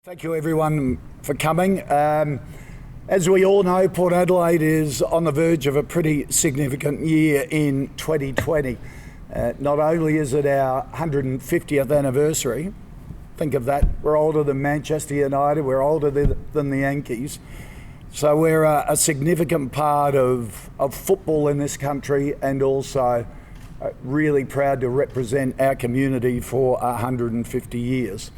Thank you everyone for coming. As we all know, Port Adelaide is on the verge of a pretty significant year in 2020. Not only is it our 150th anniversary, think of that, we're older than Manchester United, we're older than the Yankees. So we're a significant part of football in this country, and also really proud to represent our community for 150 years.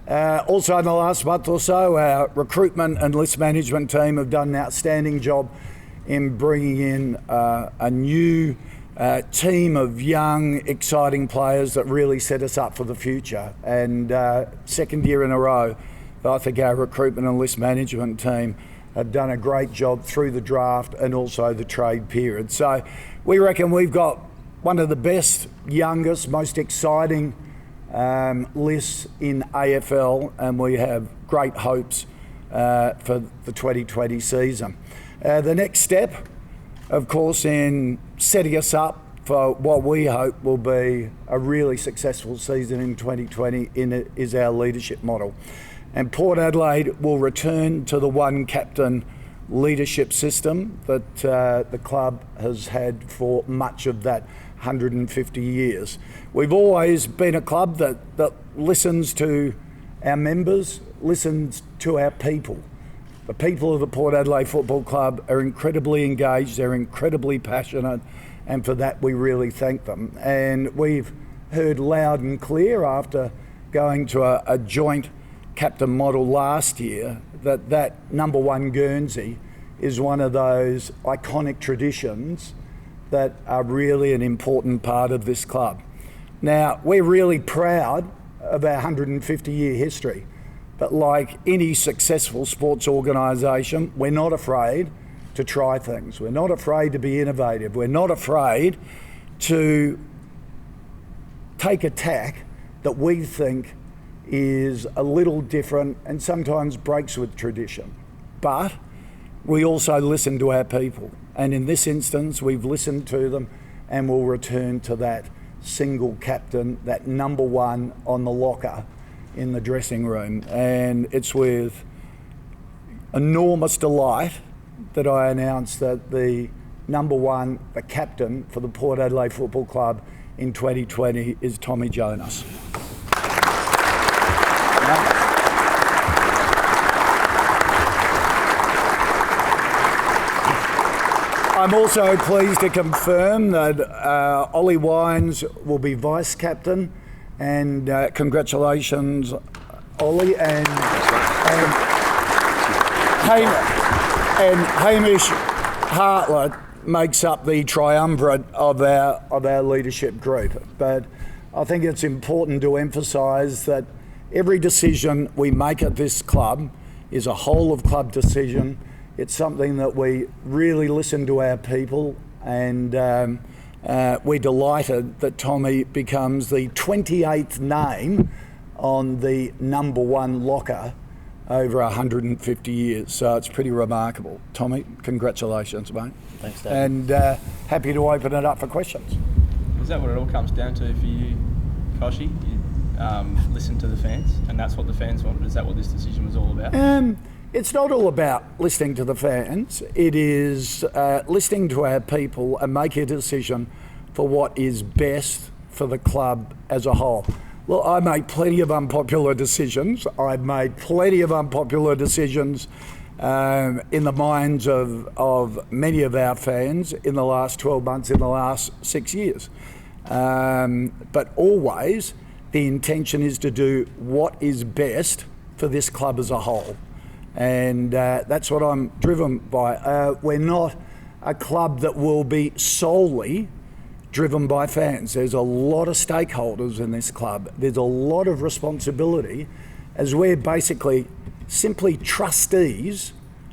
Also in the last month or so, our recruitment and list management team have done an outstanding job in bringing in a new team of young, exciting players that really set us up for the future. And second year in a row, I think our recruitment and list management team have done a great job through the draft and also the trade period. So we reckon we've got one of the best, youngest, most exciting lists in AFL, and we have great hopes for the 2020 season. The next step, of course, in setting us up for what we hope will be a really successful season in 2020 is our leadership model. And Port Adelaide will return to the one captain leadership system that the club has had for much of that 150 years. We've always been a club that listens to our members, listens to our people. The people of the Port Adelaide Football Club are incredibly engaged, they're incredibly passionate, and for that we really thank them. And we've heard loud and clear after going to a joint captain model last year that number one Guernsey is one of those iconic traditions that are really an important part of this club. Now, we're really proud of our 150-year history, but like any successful sports organisation, we're not afraid to try things. We're not afraid to be innovative. We're not afraid to take a tack that we think is a little different and sometimes breaks with tradition. But we also listen to our people. And in this instance, we've listened to them and will return to that single captain, that number one on the locker in the dressing room. And it's with enormous delight that I announce that the number one, the captain for the Port Adelaide Football Club in 2020 is Tommy Jonas. I'm also pleased to confirm that Ollie Wines will be vice captain, and congratulations, Ollie, and Hamish Hartlett makes up the triumvirate of our leadership group. But I think it's important to emphasise that every decision we make at this club is a whole of club decision. It's something that we really listen to our people, and we're delighted that Tommy becomes the 28th name on the number one locker over 150 years. So it's pretty remarkable. Tommy, congratulations, mate. Thanks, Dave. And happy to open it up for questions. Is that what it all comes down to for you, Koshi? You listen to the fans, and that's what the fans wanted? Is that what this decision was all about? It's not all about listening to the fans. It is listening to our people and making a decision for what is best for the club as a whole. Look, I make plenty of unpopular decisions. I've made plenty of unpopular decisions in the minds of many of our fans in the last 12 months, in the last 6 years. But always the intention is to do what is best for this club as a whole. And that's what I'm driven by. We're not a club that will be solely driven by fans. There's a lot of stakeholders in this club. There's a lot of responsibility, as we're basically simply trustees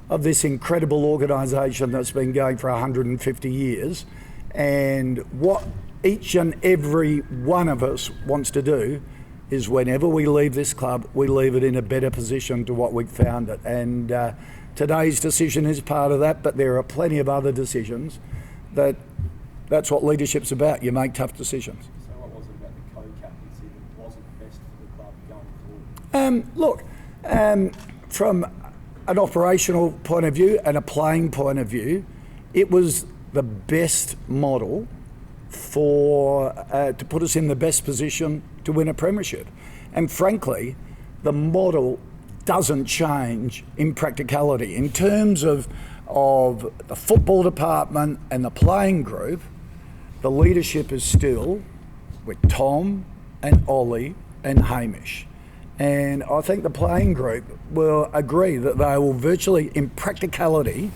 of this incredible organisation that's been going for 150 years. And what each and every one of us wants to do is whenever we leave this club, we leave it in a better position to what we found it. And today's decision is part of that, but there are plenty of other decisions that's what leadership's about. You make tough decisions. So what was it about the co-captaincy that wasn't best for the club going forward? Look, From an operational point of view and a playing point of view, it was the best model for to put us in the best position to win a premiership. And frankly, the model doesn't change in practicality. In terms of the football department and the playing group, the leadership is still with Tom and Ollie and Hamish. And I think the playing group will agree that they will virtually, in practicality,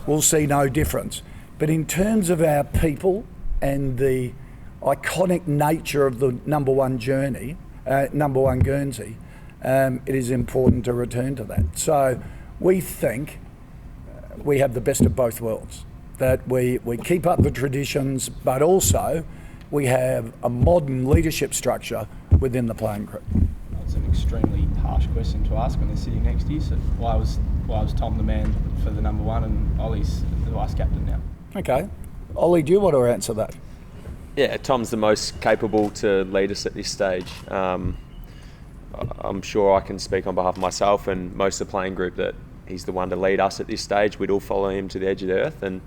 will see no difference. But in terms of our people and the iconic nature of the number one Guernsey, it is important to return to that. So we think we have the best of both worlds, that we keep up the traditions, but also we have a modern leadership structure within the playing group. It's an extremely harsh question to ask when they're sitting next to you. So why was Tom the man for the number one and Ollie's the vice captain now? Okay. Ollie, do you want to answer that? Yeah, Tom's the most capable to lead us at this stage. I'm sure I can speak on behalf of myself and most of the playing group that he's the one to lead us at this stage. We'd all follow him to the edge of the earth, and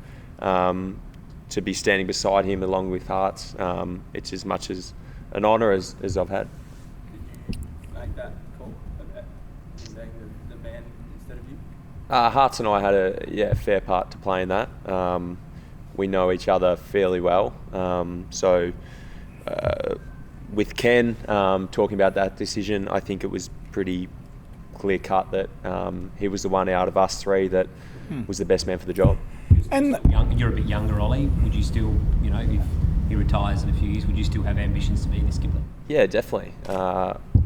to be standing beside him along with Hearts, it's as much as an honour as I've had. Did you make that call about him being the man instead of you? Hearts and I had a fair part to play in that. We know each other fairly well, so with Ken talking about that decision, I think it was pretty clear cut that he was the one out of us three that was the best man for the job. And You're a bit younger, Ollie. Would you still, if he retires in a few years, would you still have ambitions to be the skipper? Yeah, definitely.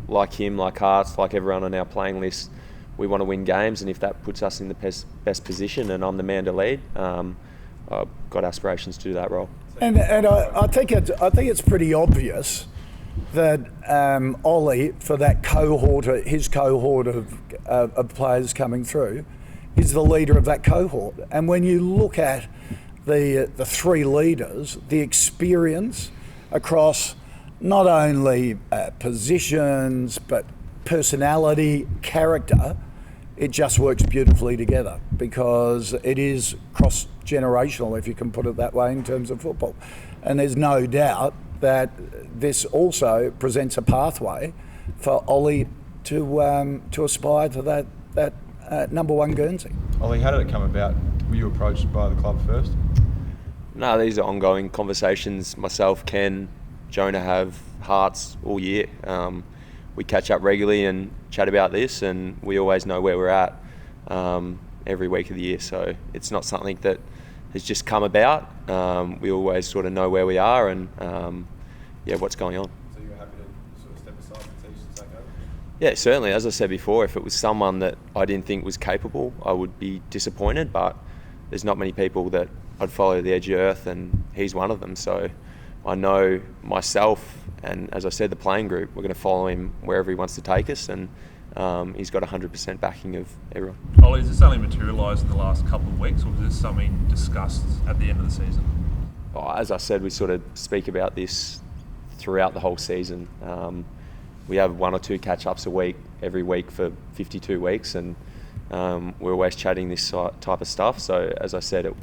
Like him, like Hearts, like everyone on our playing list, we want to win games, and if that puts us in the best position and I'm the man to lead, I've got aspirations to do that role. And I think it's pretty obvious that Ollie, for that his cohort of players coming through, is the leader of that cohort. And when you look at the three leaders, the experience across not only positions but personality, character, it just works beautifully together because it is cross-generational, if you can put it that way, in terms of football. And there's no doubt that this also presents a pathway for Ollie to aspire to that number one Guernsey. Ollie, how did it come about? Were you approached by the club first? No, these are ongoing conversations myself, Ken, Jonah have, Hearts all year. We catch up regularly and chat about this, and we always know where we're at every week of the year. So it's not something that has just come about. We always sort of know where we are and what's going on. So you're happy to sort of step aside and teach and take over? Yeah, certainly. As I said before, if it was someone that I didn't think was capable, I would be disappointed, but there's not many people that I'd follow to the edge of the earth, and he's one of them. So I know myself, and as I said, the playing group, we're going to follow him wherever he wants to take us, and he's got 100% backing of everyone. Ollie, has this only materialised in the last couple of weeks, or was this something discussed at the end of the season? As I said, we sort of speak about this throughout the whole season. We have one or two catch-ups a week, every week for 52 weeks, and we're always chatting this type of stuff. So as I said,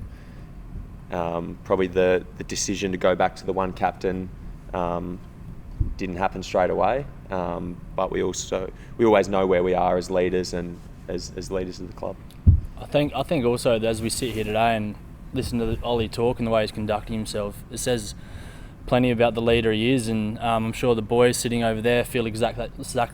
probably the decision to go back to the one captain didn't happen straight away, but we always know where we are as leaders and as leaders of the club. I think also that as we sit here today and listen to Ollie talk and the way he's conducting himself, it says plenty about the leader he is, and I'm sure the boys sitting over there feel exactly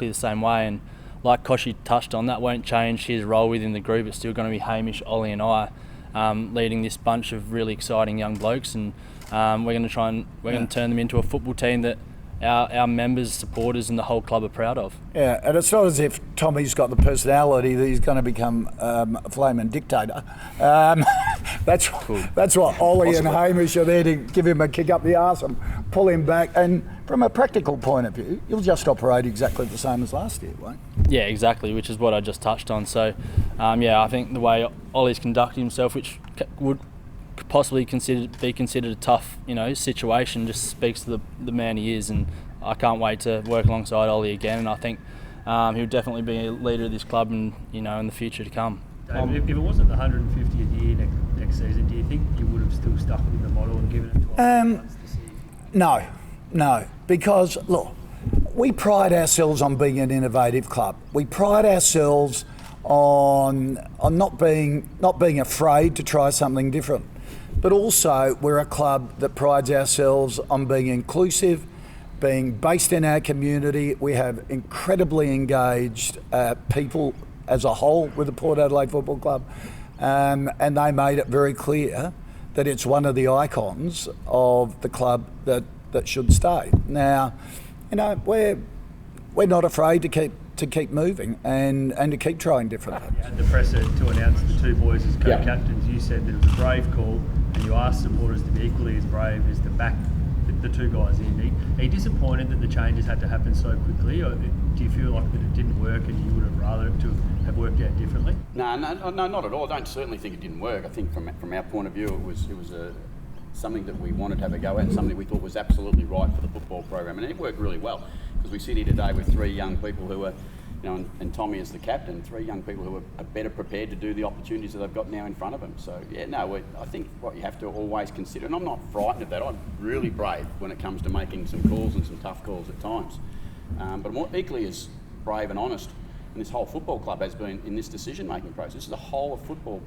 the same way. And like Koshi touched on, that won't change his role within the group. It's still going to be Hamish, Ollie and I leading this bunch of really exciting young blokes, and we're going to turn them into a football team that our members, supporters and the whole club are proud of. Yeah, and it's not as if Tommy's got the personality that he's going to become a flaming dictator. That's what Ollie and Hamish are there to give him a kick up the arse and pull him back. And from a practical point of view, you'll just operate exactly the same as last year, won't you? Yeah, exactly, which is what I just touched on. So, I think the way Ollie's conducting himself, which would possibly be considered a tough, situation, just speaks to the man he is, and I can't wait to work alongside Ollie again. And I think he'll definitely be a leader of this club and in the future to come. Dave, if it wasn't the 150th year next season, do you think you would have still stuck with the model and given it 12 months to see? No, because look, we pride ourselves on being an innovative club. We pride ourselves on not being afraid to try something different. But also, we're a club that prides ourselves on being inclusive, being based in our community. We have incredibly engaged people as a whole with the Port Adelaide Football Club, and they made it very clear that it's one of the icons of the club that should stay. Now, we're not afraid to keep moving and to keep trying different things. You had the presser to announce the two boys as co-captains. You said that it was a brave call, and you asked supporters to be equally as brave as to back the two guys in. Are you disappointed that the changes had to happen so quickly, or do you feel like that it didn't work and you would have rather it to have worked out differently? No, not at all. I don't certainly think it didn't work. I think from our point of view, it was something that we wanted to have a go at, and something we thought was absolutely right for the football program, and it worked really well because we sit here today with three young people who are, and Tommy as the captain, three young people who are better prepared to do the opportunities that they've got now in front of them. So I think what you have to always consider, and I'm not frightened of that. I'm really brave when it comes to making some calls and some tough calls at times, but I'm equally as brave and honest. And this whole football club has been in this decision-making process. This is a whole of football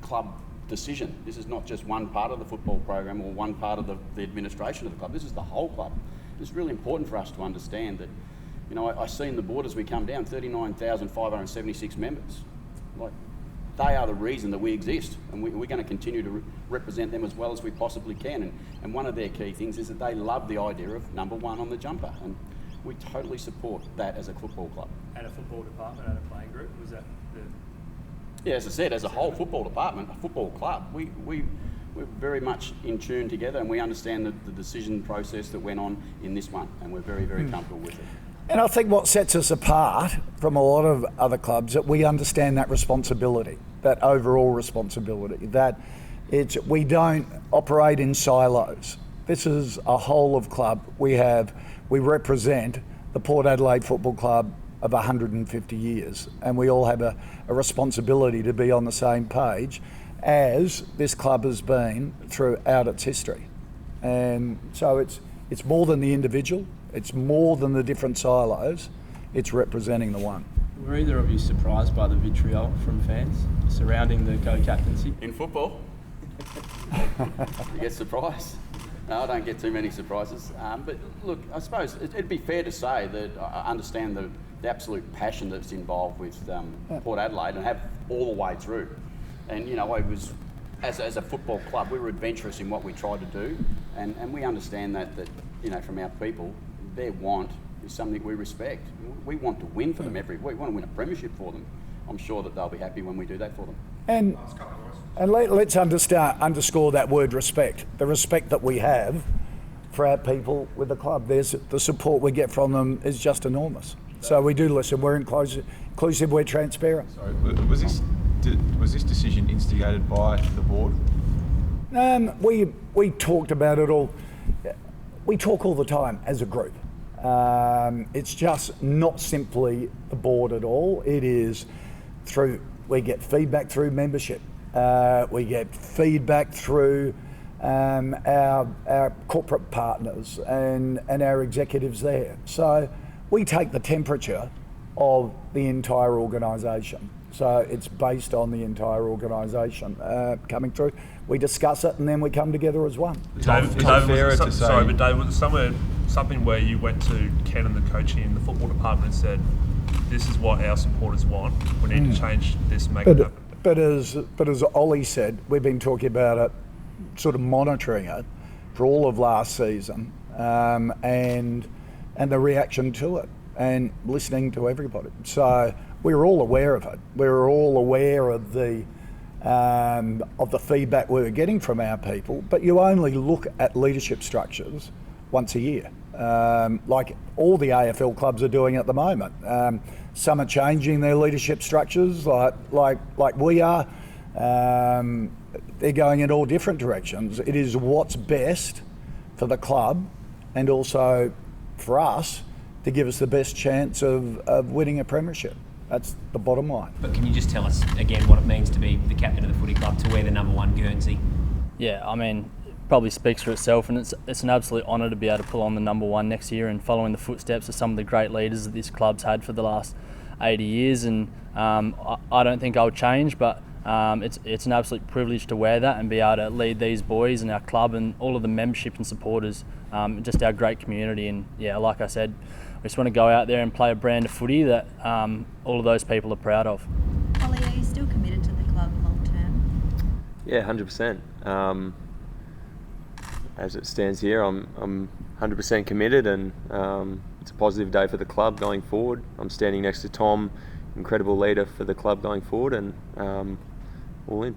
club decision. This is not just one part of the football program or one part of the administration of the club. This is the whole club. It's really important for us to understand that, I see in the board as we come down 39,576 members. They are the reason that we exist, and we're going to continue to represent them as well as we possibly can. And one of their key things is that they love the idea of number one on the jumper, and we totally support that as a football club. And a football department and a playing group, was that the... Yeah, as I said, as a whole football department, a football club, we're very much in tune together, and we understand the decision process that went on in this one, and we're very, very comfortable with it. And I think what sets us apart from a lot of other clubs, that we understand that responsibility, that overall responsibility, that we don't operate in silos. This is a whole of club. We represent the Port Adelaide Football Club of 150 years, and we all have a responsibility to be on the same page as this club has been throughout its history. And so it's more than the individual, it's more than the different silos, it's representing the one. Were either of you surprised by the vitriol from fans surrounding the co-captaincy? In football? You get surprised? No, I don't get too many surprises. But look, I suppose it'd be fair to say that I understand the absolute passion that's involved with Port Adelaide and have all the way through. And, it was, as a football club, we were adventurous in what we tried to do. And we understand that, from our people, their want is something we respect. We want to win for them every week. We want to win a premiership for them. I'm sure that they'll be happy when we do that for them. And let's underscore that word respect. The respect that we have for our people with the club. The support we get from them is just enormous. So we do listen. We're inclusive. We're transparent. Sorry, was this decision instigated by the board? We talked about it all. We talk all the time as a group. It's just not simply the board at all. It is we get feedback through membership. We get feedback through our corporate partners and our executives there. So we take the temperature of the entire organisation. So it's based on the entire organisation coming through. We discuss it and then we come together as one. Dave, but Dave, was something where you went to Ken and the coaching in the football department and said, this is what our supporters want, we need to change this, make it happen? But as Ollie said, we've been talking about it, sort of monitoring it for all of last season, and the reaction to it, and listening to everybody. So we were all aware of it. We were all aware of the feedback we were getting from our people. But you only look at leadership structures once a year, like all the AFL clubs are doing at the moment. Some are changing their leadership structures, like we are. They're going in all different directions. It is what's best for the club, and also for us to give us the best chance of winning a premiership. That's the bottom line. But can you just tell us again what it means to be the captain of the footy club, to wear the number 1 Guernsey? Yeah, I mean, it probably speaks for itself, and it's an absolute honour to be able to pull on the number 1 next year and following the footsteps of some of the great leaders that this club's had for the last 80 years. And I don't think I'll change, but it's an absolute privilege to wear that and be able to lead these boys and our club and all of the membership and supporters, just our great community. And yeah, like I said, we just want to go out there and play a brand of footy that all of those people are proud of. Ollie, are you still committed to the club long term? Yeah, 100%. As it stands here, I'm 100% committed, and it's a positive day for the club going forward. I'm standing next to Tom, incredible leader for the club going forward, and all in.